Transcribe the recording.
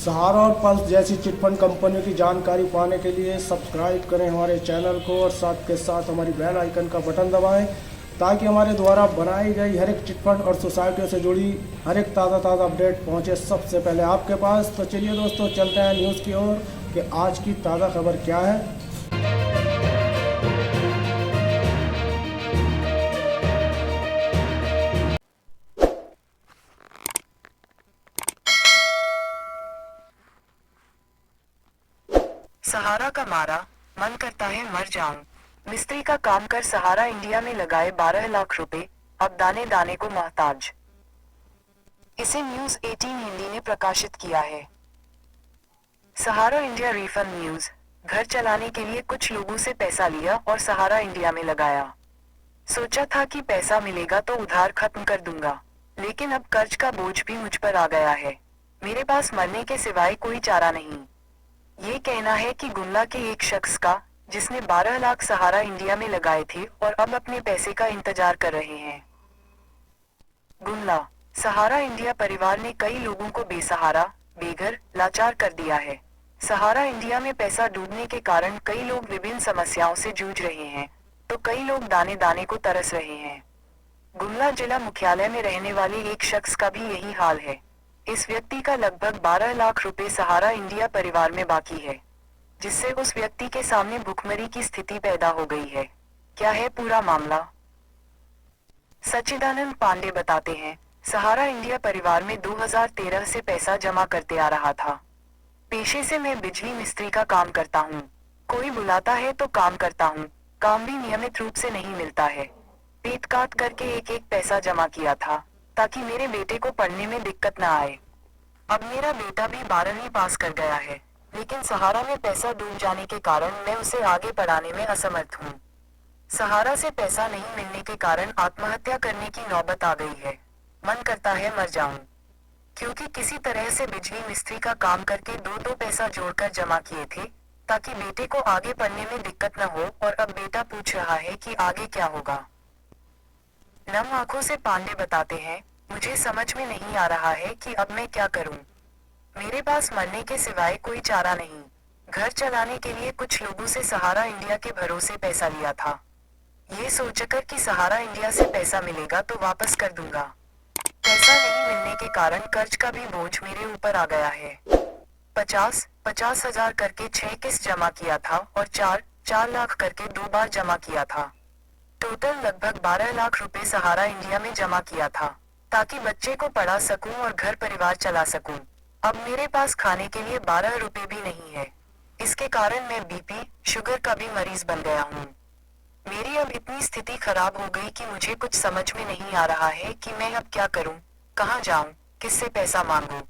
सहारा और पल्स जैसी चिटफंड कंपनियों की जानकारी पाने के लिए सब्सक्राइब करें हमारे चैनल को और साथ के साथ हमारी बेल आइकन का बटन दबाएं ताकि हमारे द्वारा बनाई गई हर एक चिटफंड और सोसाइटियों से जुड़ी हर एक ताज़ा अपडेट पहुंचे सबसे पहले आपके पास। तो चलिए दोस्तों, चलते हैं न्यूज़ की ओर कि आज की ताज़ा खबर क्या है। सहारा का मारा, मन करता है मर जाऊं। मिस्त्री का काम कर सहारा इंडिया में लगाए 12 लाख रुपए, अब दाने दाने को मोहताज। इसे न्यूज 18 हिंदी ने प्रकाशित किया है। सहारा इंडिया रिफंड न्यूज। घर चलाने के लिए कुछ लोगों से पैसा लिया और सहारा इंडिया में लगाया। सोचा था कि पैसा मिलेगा तो उधार खत्म कर दूंगा, लेकिन अब कर्ज का बोझ भी मुझ पर आ गया है। मेरे पास मरने के सिवाय कोई चारा नहीं। ये कहना है कि गुमला के एक शख्स का, जिसने 12 लाख सहारा इंडिया में लगाए थे और अब अपने पैसे का इंतजार कर रहे हैं। गुमला, सहारा इंडिया परिवार ने कई लोगों को बेसहारा, बेघर, लाचार कर दिया है। सहारा इंडिया में पैसा डूबने के कारण कई लोग विभिन्न समस्याओं से जूझ रहे हैं, तो कई लोग दाने दाने को तरस रहे हैं। गुमला जिला मुख्यालय में रहने वाले एक शख्स का भी यही हाल है। इस व्यक्ति का लगभग 12 लाख रुपए सहारा इंडिया परिवार में बाकी है, जिससे उस व्यक्ति के सामने भुखमरी की स्थिति पैदा हो गई है। क्या है पूरा मामला? सच्चिदानंद पांडे बताते हैं, सहारा इंडिया परिवार में 2013 से पैसा जमा करते आ रहा था। पेशे से मैं बिजली मिस्त्री का काम करता हूँ। कोई बुलाता है तो काम करता हूँ। काम भी नियमित रूप से नहीं मिलता है। पेट काट करके एक एक पैसा जमा किया था, ताकि मेरे बेटे को पढ़ने में दिक्कत न आए। अब मेरा बेटा भी 12वीं पास कर गया है, लेकिन सहारा में पैसा डूब जाने के कारण मैं उसे आगे पढ़ाने में असमर्थ हूँ। सहारा से पैसा नहीं मिलने के कारण आत्महत्या करने की नौबत आ गई है। मन करता है मर जाऊं, क्योंकि किसी तरह से बिजली मिस्त्री का काम करके दो पैसा जोड़कर जमा किए थे, ताकि बेटे को आगे पढ़ने में दिक्कत न हो, और अब बेटा पूछ रहा है कि आगे क्या होगा। नम आंखों से पांडे बताते हैं, मुझे समझ में नहीं आ रहा है कि अब मैं क्या करूं। मेरे पास मरने के सिवाय कोई चारा नहीं। घर चलाने के लिए कुछ लोगों से सहारा इंडिया के भरोसे पैसा लिया था। ये सोचकर कि सहारा इंडिया से पैसा मिलेगा तो वापस कर दूंगा। पैसा नहीं मिलने के कारण कर्ज का भी बोझ मेरे ऊपर आ गया है। 50 हजार करके 6 किस्त जमा किया था और 4 लाख करके 2 बार जमा किया था। टोटल लगभग 12 लाख रुपए सहारा इंडिया में जमा किया था, ताकि बच्चे को पढ़ा सकूं और घर परिवार चला सकूं। अब मेरे पास खाने के लिए 12 रुपए भी नहीं है। इसके कारण मैं बीपी, शुगर का भी मरीज बन गया हूँ। मेरी अब इतनी स्थिति खराब हो गई कि मुझे कुछ समझ में नहीं आ रहा है कि मैं अब क्या करूं, कहां जाऊं, किससे पैसा मांगूं।